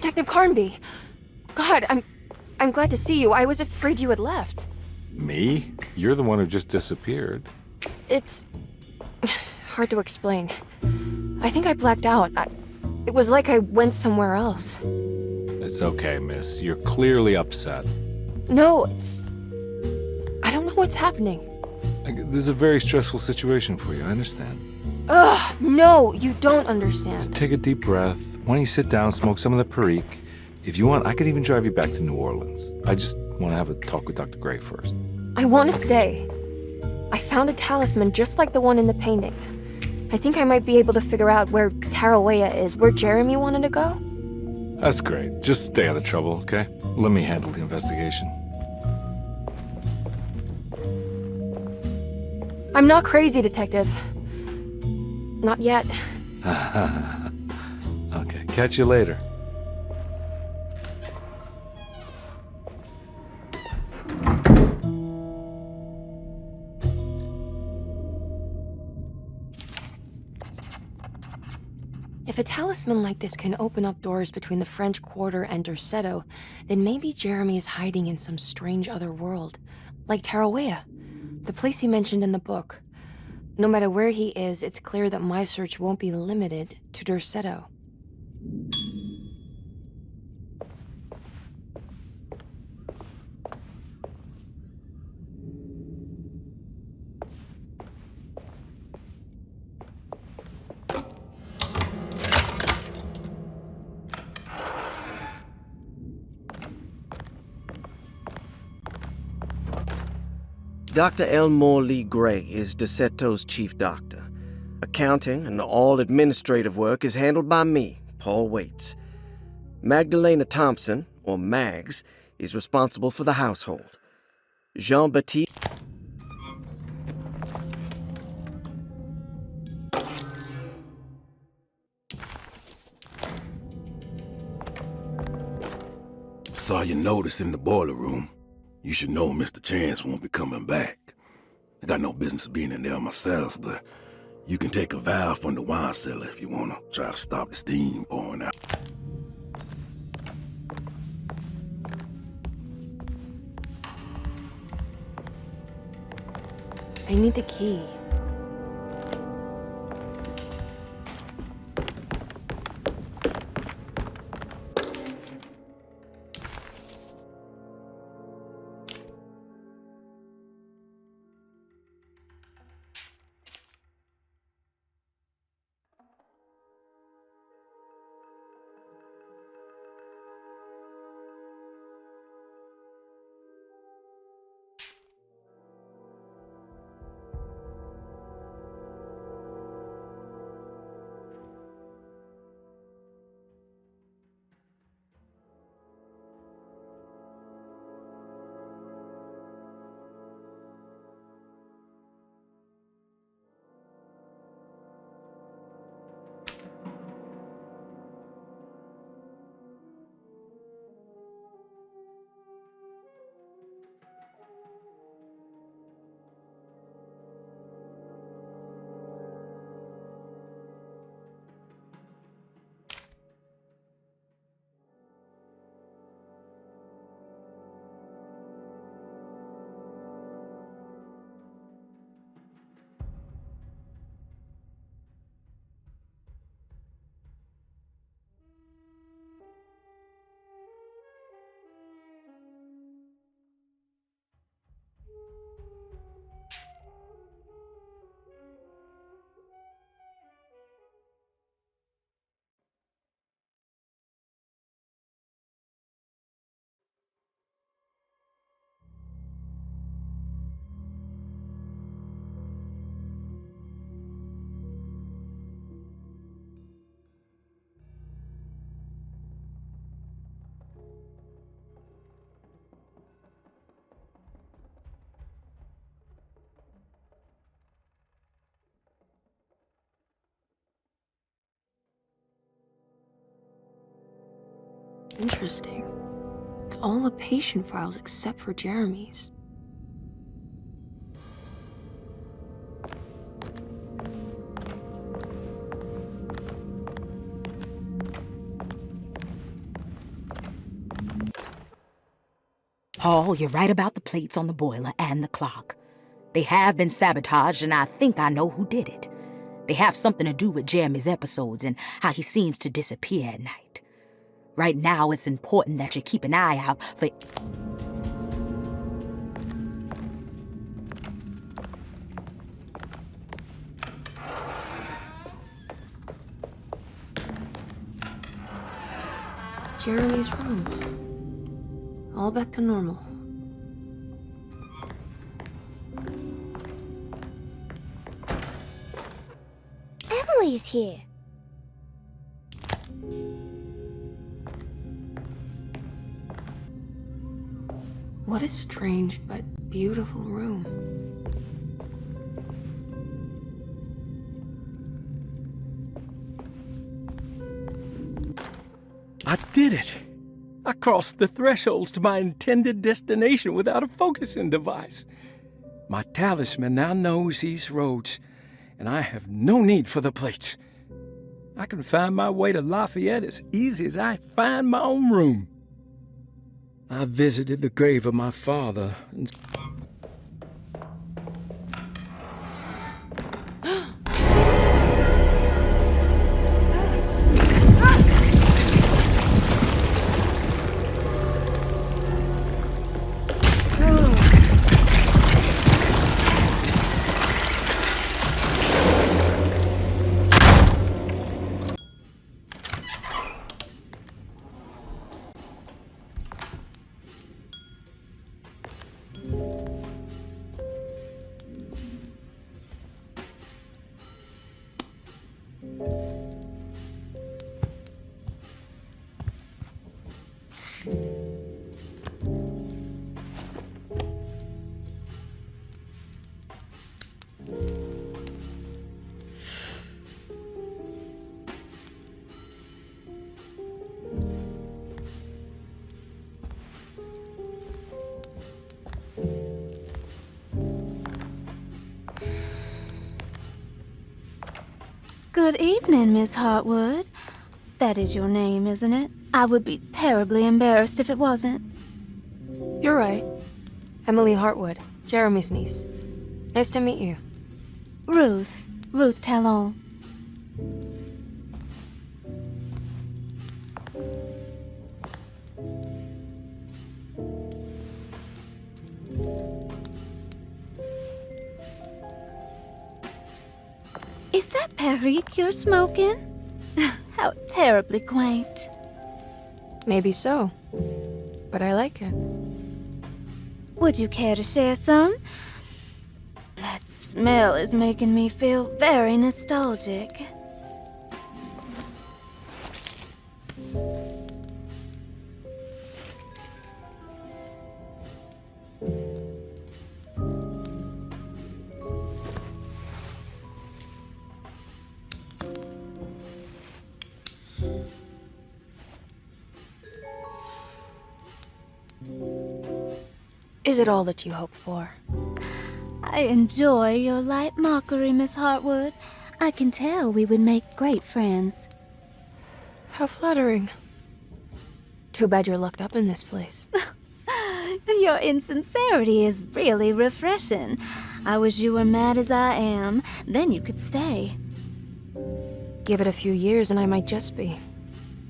Detective Carnby. God, I'm glad to see you. I was afraid you had left. Me? You're the one who just disappeared. It's hard to explain. I think I blacked out. It was like I went somewhere else. It's okay, miss. You're clearly upset. No, I don't know what's happening. This is a very stressful situation for you, I understand. Ugh, no, you don't understand. Just take a deep breath. Why don't you sit down, smoke some of the perique? If you want, I could even drive you back to New Orleans. I just want to have a talk with Dr. Gray first. I want to stay. I found a talisman just like the one in the painting. I think I might be able to figure out where Tarawea is, where Jeremy wanted to go. That's great. Just stay out of trouble, okay? Let me handle the investigation. I'm not crazy, Detective. Not yet. Okay, catch you later. If a talisman like this can open up doors between the French Quarter and Derceto, then maybe Jeremy is hiding in some strange other world, like Tarawea, the place he mentioned in the book. No matter where he is, it's clear that my search won't be limited to Derceto. Dr. Elmore Lee Gray is Deceto's chief doctor. Accounting and all administrative work is handled by me, Paul Waits. Magdalena Thompson, or Mags, is responsible for the household. Jean-Baptiste... Saw your notice in the boiler room. You should know Mr. Chance won't be coming back. I got no business being in there myself, but you can take a valve from the wine cellar if you want to try to stop the steam pouring out. I need the key. Interesting. It's all the patient files except for Jeremy's. Paul, you're right about the plates on the boiler and the clock. They have been sabotaged, and I think I know who did it. They have something to do with Jeremy's episodes and how he seems to disappear at night. Right now, it's important that you keep an eye out for... Jeremy's room. All back to normal. Emily's here. What a strange but beautiful room. I did it! I crossed the thresholds to my intended destination without a focusing device. My talisman now knows these roads, and I have no need for the plates. I can find my way to Lafayette as easy as I find my own room. I visited the grave of my father and... Good evening, Miss Hartwood. That is your name, isn't it? I would be terribly embarrassed if it wasn't. You're right. Emily Hartwood, Jeremy's niece. Nice to meet you. Ruth Talon. Is that Perique you're smoking? How terribly quaint. Maybe so, but I like it. Would you care to share some? That smell is making me feel very nostalgic. Is it all that you hope for? I enjoy your light mockery, Miss Hartwood. I can tell we would make great friends. How flattering. Too bad you're locked up in this place. Your insincerity is really refreshing. I wish you were mad as I am. Then you could stay. Give it a few years and I might just be.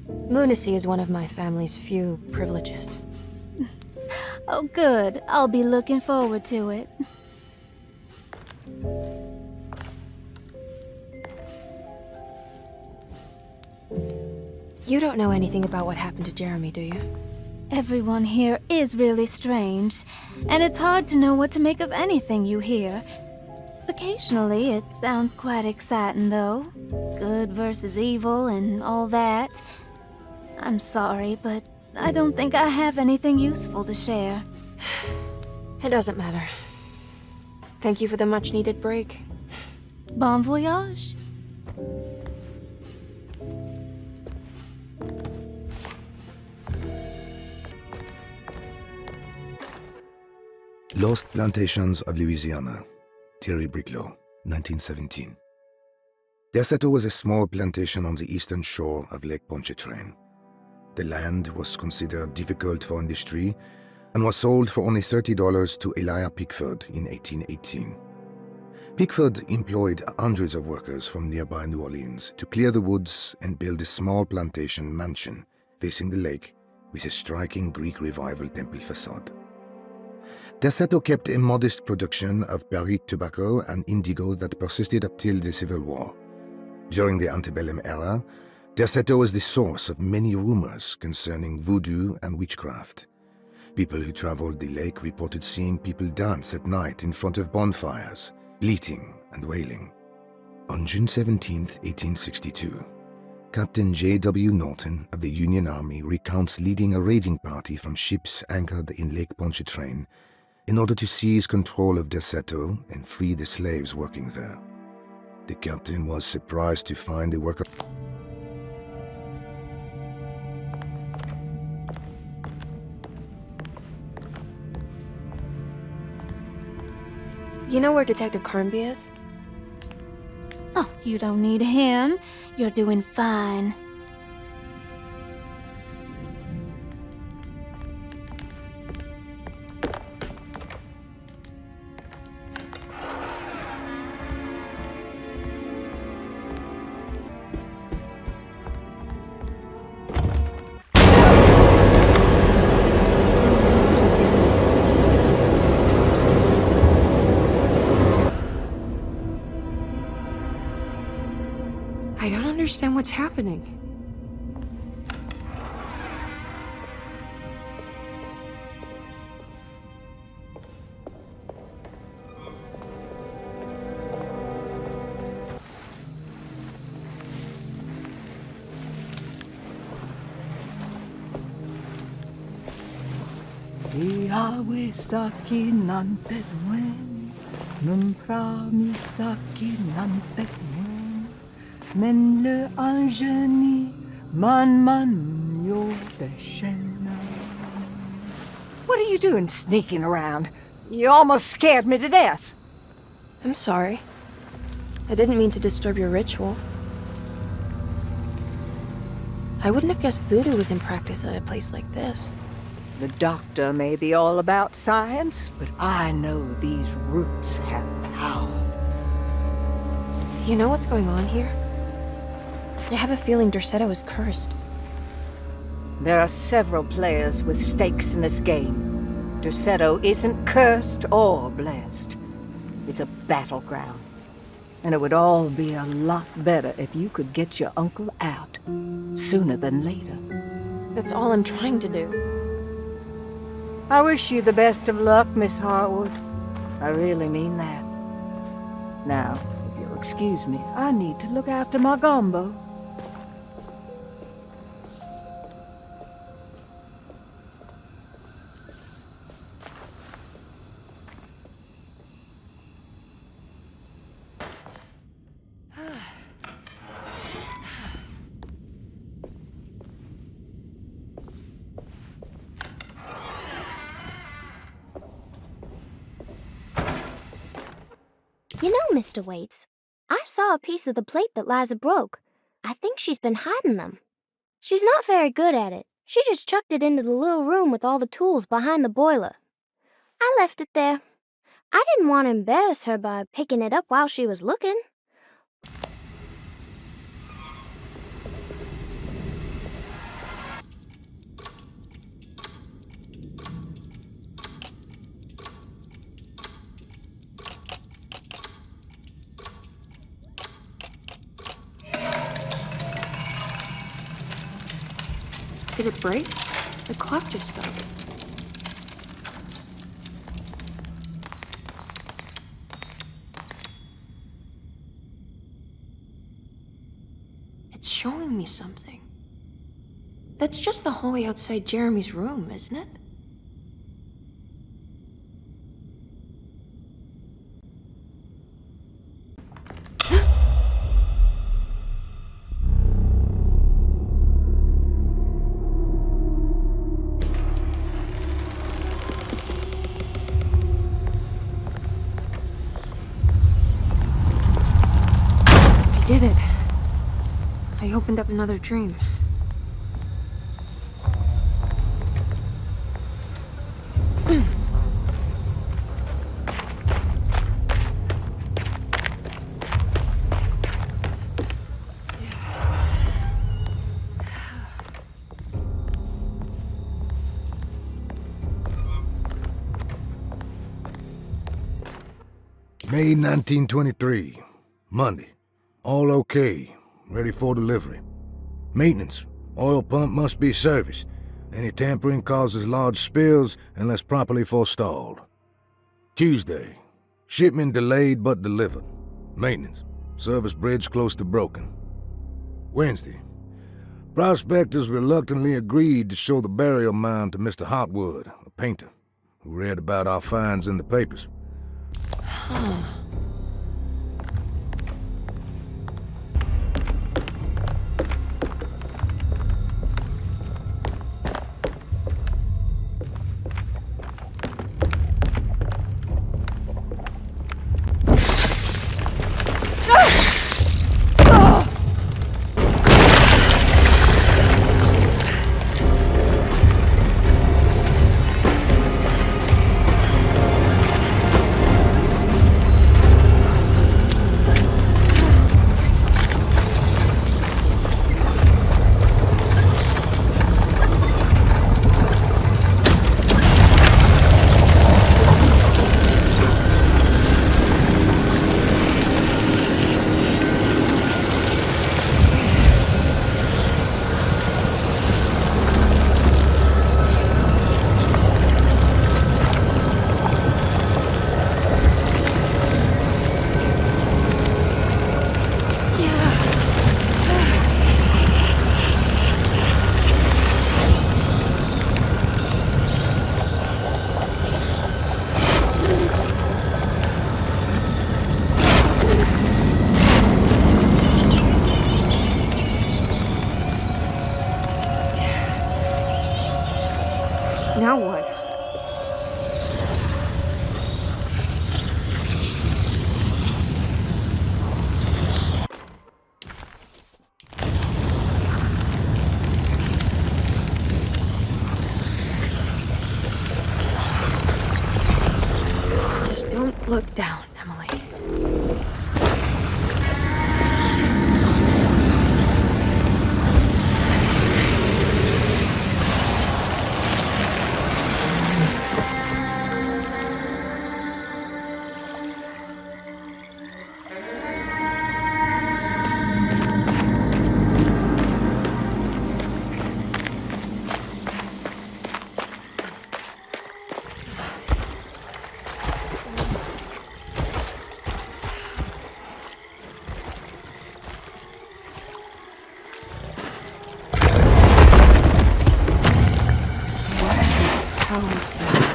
Lunacy is one of my family's few privileges. Oh, good. I'll be looking forward to it. You don't know anything about what happened to Jeremy, do you? Everyone here is really strange, and it's hard to know what to make of anything you hear. Occasionally, it sounds quite exciting, though. Good versus evil and all that. I'm sorry, but I don't think I have anything useful to share. It doesn't matter. Thank you for the much-needed break. Bon voyage. Lost Plantations of Louisiana, Thierry Briclot, 1917. Deseto was a small plantation on the eastern shore of Lake Pontchartrain. The land was considered difficult for industry, and was sold for only $30 to Elijah Pickford in 1818. Pickford employed hundreds of workers from nearby New Orleans to clear the woods and build a small plantation mansion facing the lake with a striking Greek Revival temple facade. Derceto kept a modest production of barrique tobacco and indigo that persisted up till the Civil War. During the antebellum era, Derceto was the source of many rumors concerning voodoo and witchcraft. People who traveled the lake reported seeing people dance at night in front of bonfires, bleating and wailing. On June 17, 1862, Captain J.W. Norton of the Union Army recounts leading a raiding party from ships anchored in Lake Pontchartrain in order to seize control of Derceto and free the slaves working there. The captain was surprised to find the worker. You know where Detective Carnby is? Oh, you don't need him. You're doing fine. I don't understand what's happening. Iawe saki nan petwen, num prami saki nan petwen, men le anjeni man yo beshena. What are you doing sneaking around? You almost scared me to death. I'm sorry. I didn't mean to disturb your ritual. I wouldn't have guessed voodoo was in practice at a place like this. The doctor may be all about science, but I know these roots have power. You know what's going on here? I have a feeling Derceto is cursed. There are several players with stakes in this game. Derceto isn't cursed or blessed. It's a battleground. And it would all be a lot better if you could get your uncle out sooner than later. That's all I'm trying to do. I wish you the best of luck, Miss Hartwood. I really mean that. Now, if you'll excuse me, I need to look after my gumbo. You know, Mr. Waits, I saw a piece of the plate that Liza broke. I think she's been hiding them. She's not very good at it. She just chucked it into the little room with all the tools behind the boiler. I left it there. I didn't want to embarrass her by picking it up while she was looking. Did it break? The clock just stopped. It's showing me something. That's just the hallway outside Jeremy's room, isn't it? Did it. I opened up another dream. May 1923. Monday. All okay. Ready for delivery. Maintenance. Oil pump must be serviced. Any tampering causes large spills unless properly forestalled. Tuesday. Shipment delayed but delivered. Maintenance. Service bridge close to broken. Wednesday. Prospectors reluctantly agreed to show the burial mound to Mr. Hartwood, a painter, who read about our finds in the papers. Huh. Now what? Just don't look down, Emily. How is that?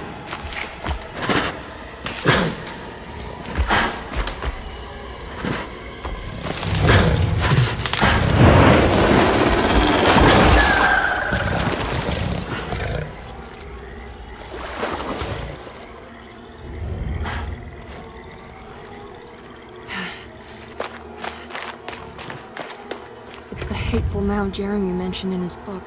It's the hateful mound Jeremy mentioned in his book.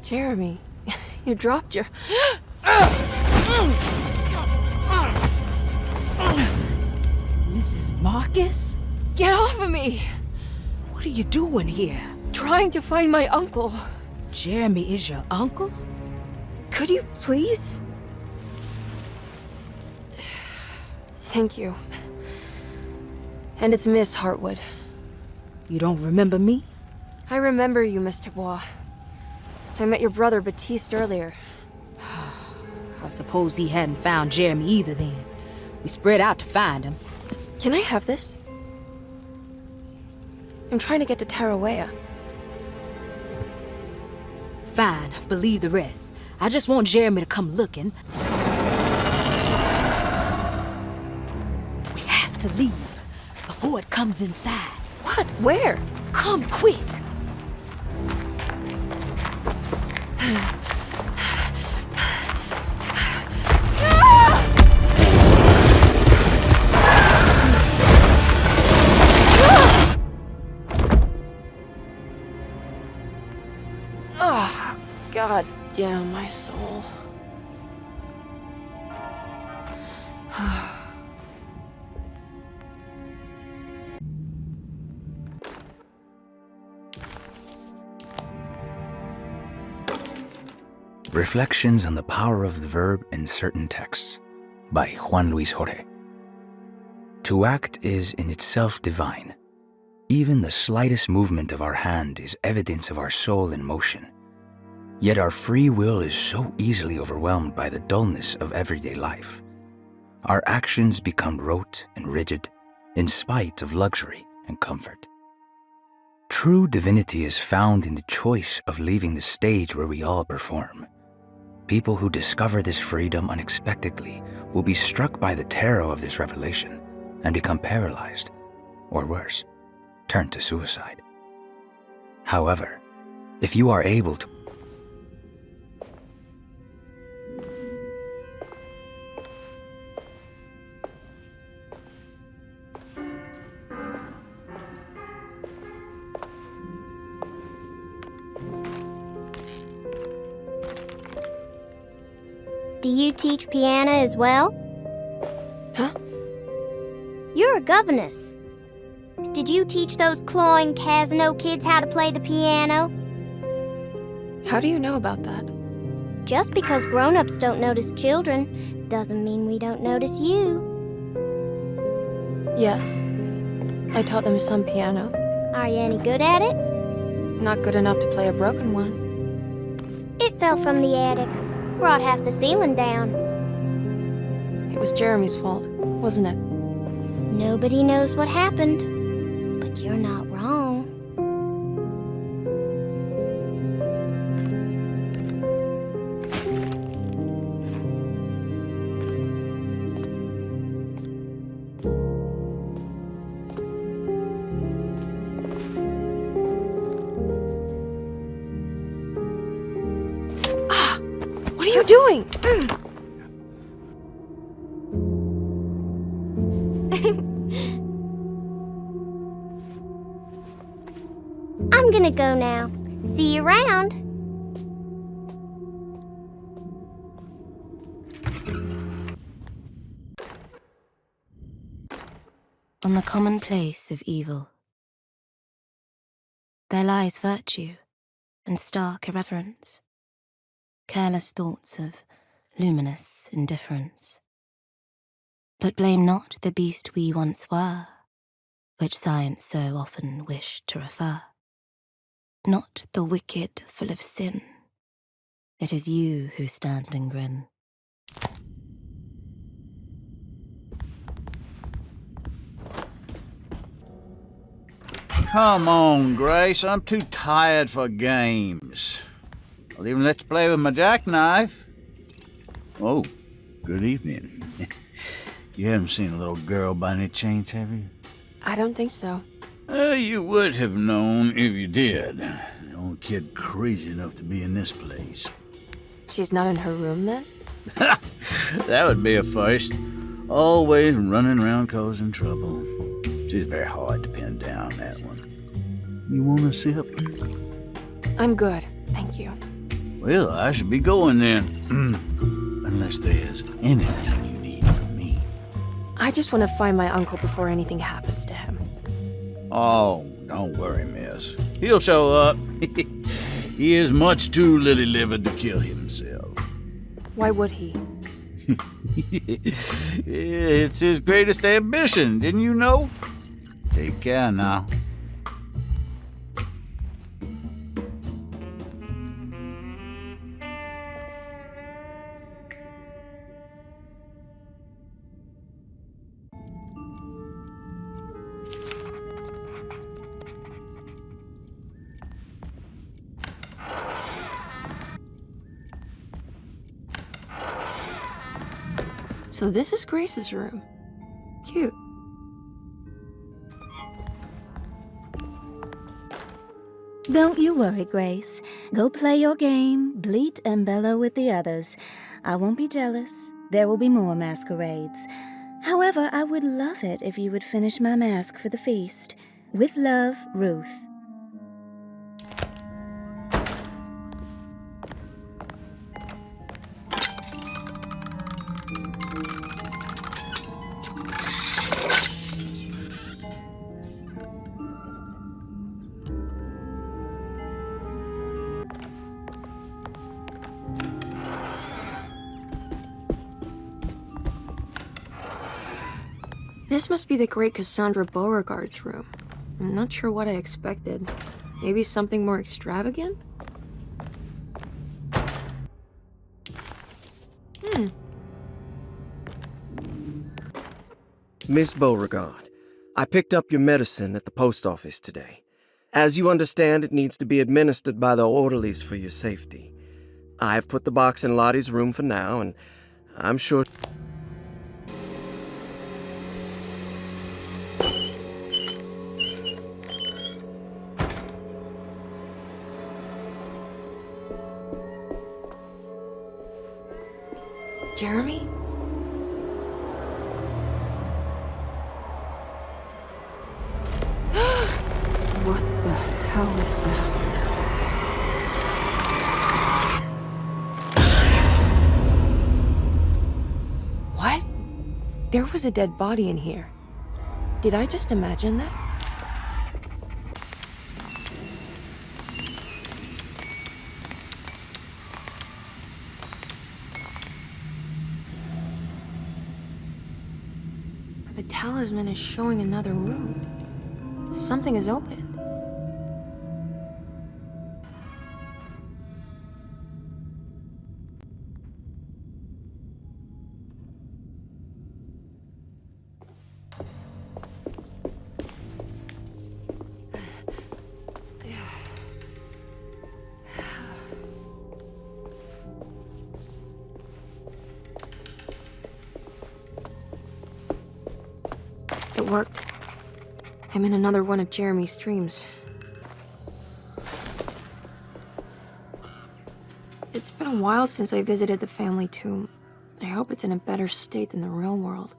Jeremy, you dropped your... Mrs. Marcus? Get off of me! What are you doing here? Trying to find my uncle. Jeremy is your uncle? Could you please? Thank you. And it's Miss Hartwood. You don't remember me? I remember you, Mr. Bois. I met your brother Baptiste earlier. I suppose he hadn't found Jeremy either then. We spread out to find him. Can I have this? I'm trying to get to Tarawea. Fine, believe the rest. I just want Jeremy to come looking. We have to leave. before it comes inside. What? Where? Come quick! Oh, God damn my soul. Reflections on the Power of the Verb in Certain Texts by Juan Luis Jorge. To act is in itself divine. Even the slightest movement of our hand is evidence of our soul in motion. Yet our free will is so easily overwhelmed by the dullness of everyday life. Our actions become rote and rigid, in spite of luxury and comfort. True divinity is found in the choice of leaving the stage where we all perform. People who discover this freedom unexpectedly will be struck by the terror of this revelation and become paralyzed, or worse, turn to suicide. However, if you are able to Do you teach piano as well? Huh? You're a governess. Did you teach those cloying Casino kids how to play the piano? How do you know about that? Just because grown-ups don't notice children doesn't mean we don't notice you. Yes. I taught them some piano. Are you any good at it? Not good enough to play a broken one. It fell from the attic. Brought half the ceiling down. It was Jeremy's fault, wasn't it? Nobody knows what happened, but you're not wrong. What are you doing? I'm gonna go now. See you around. On the commonplace of evil, there lies virtue and stark irreverence, careless thoughts of luminous indifference. But blame not the beast we once were, which science so often wished to refer. Not the wicked full of sin, it is you who stand and grin. Come on, Grace. I'm too tired for games. I'll even let you play with my jackknife. Oh, good evening. You haven't seen a little girl by any chance, have you? I don't think so. You would have known if you did. The only kid crazy enough to be in this place. She's not in her room then? That would be a first. Always running around causing trouble. She's very hard to pin down, that one. You want a sip? I'm good, thank you. Well, I should be going then. Unless there's anything you need from me. I just want to find my uncle before anything happens to him. Oh, don't worry, miss. He'll show up. He is much too lily-livered to kill himself. Why would he? It's his greatest ambition, didn't you know? Take care now. So this is Grace's room. Cute. Don't you worry, Grace. Go play your game, bleat and bellow with the others. I won't be jealous. There will be more masquerades. However, I would love it if you would finish my mask for the feast. With love, Ruth. This must be the great Cassandra Beauregard's room. I'm not sure what I expected. Maybe something more extravagant? Miss Beauregard, I picked up your medicine at the post office today. As you understand, it needs to be administered by the orderlies for your safety. I've put the box in Lottie's room for now, and I'm sure... Jeremy? What the hell is that? What? There was a dead body in here. Did I just imagine that? The talisman is showing another room. Something is opened. It worked. I'm in another one of Jeremy's dreams. It's been a while since I visited the family tomb. I hope it's in a better state than the real world.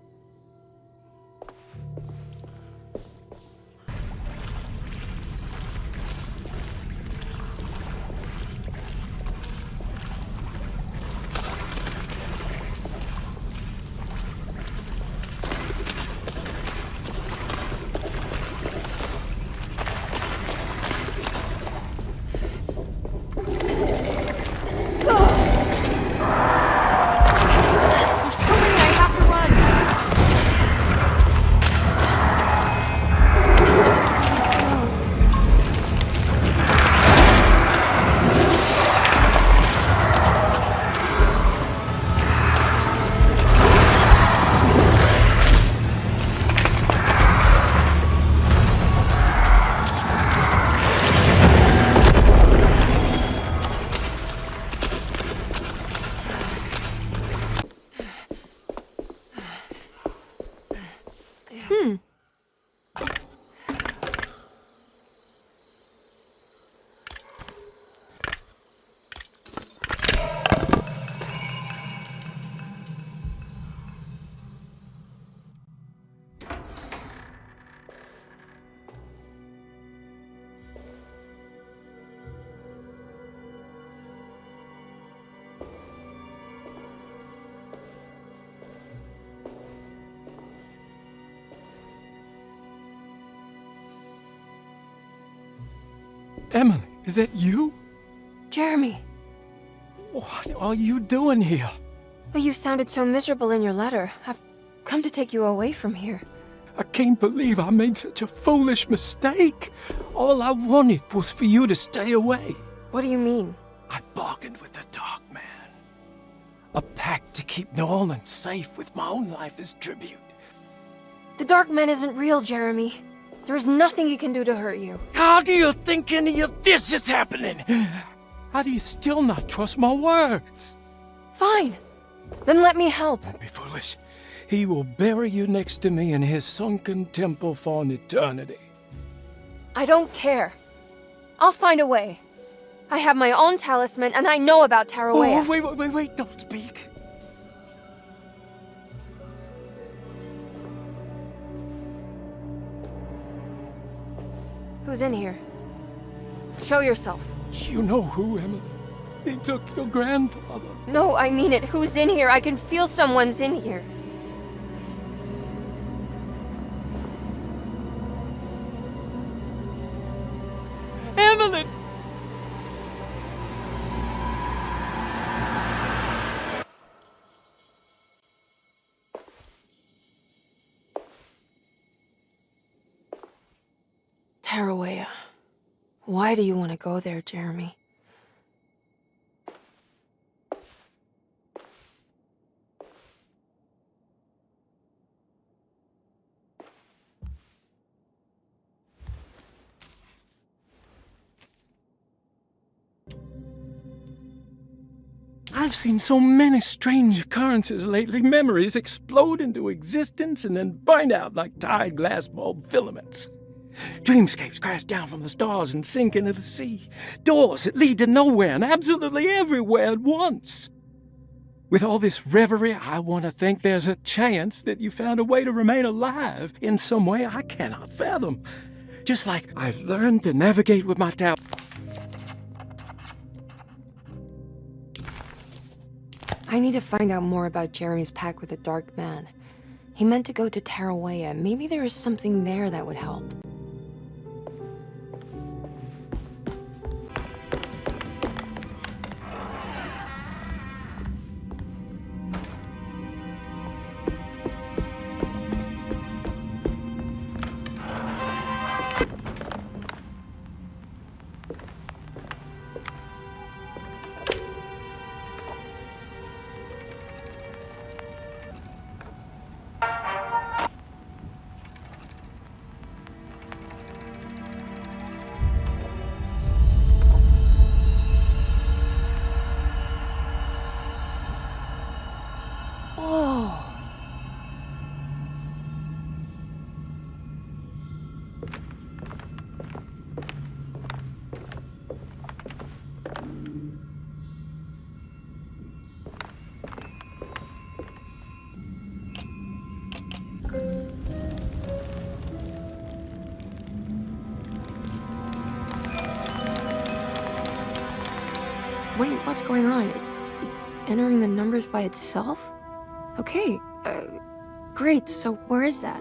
Emily, is that you? Jeremy! What are you doing here? Well, you sounded so miserable in your letter. I've come to take you away from here. I can't believe I made such a foolish mistake. All I wanted was for you to stay away. What do you mean? I bargained with the Dark Man. A pact to keep New Orleans safe with my own life as tribute. The Dark Man isn't real, Jeremy. There is nothing he can do to hurt you. How do you think any of this is happening? How do you still not trust my words? Fine. Then let me help. Don't be foolish. he will bury you next to me in his sunken temple for an eternity. I don't care. I'll find a way. I have my own talisman, and I know about Tarawea. Oh, wait, don't speak. Who's in here? Show yourself. You know who, Emily. He took your grandfather. No, I mean it. Who's in here? I can feel someone's in here. Emily! Tarawea. Why do you want to go there, Jeremy? I've seen so many strange occurrences lately. Memories explode into existence and then burn out like tired glass bulb filaments. Dreamscapes crash down from the stars and sink into the sea. Doors that lead to nowhere and absolutely everywhere at once. With all this reverie, I want to think there's a chance that you found a way to remain alive in some way I cannot fathom. Just like I've learned to navigate with my talent. I need to find out more about Jeremy's pact with the Dark Man. He meant to go to Tarawea. Maybe there is something there that would help. Wait, what's going on? It's entering the numbers by itself? Okay, great, so where is that?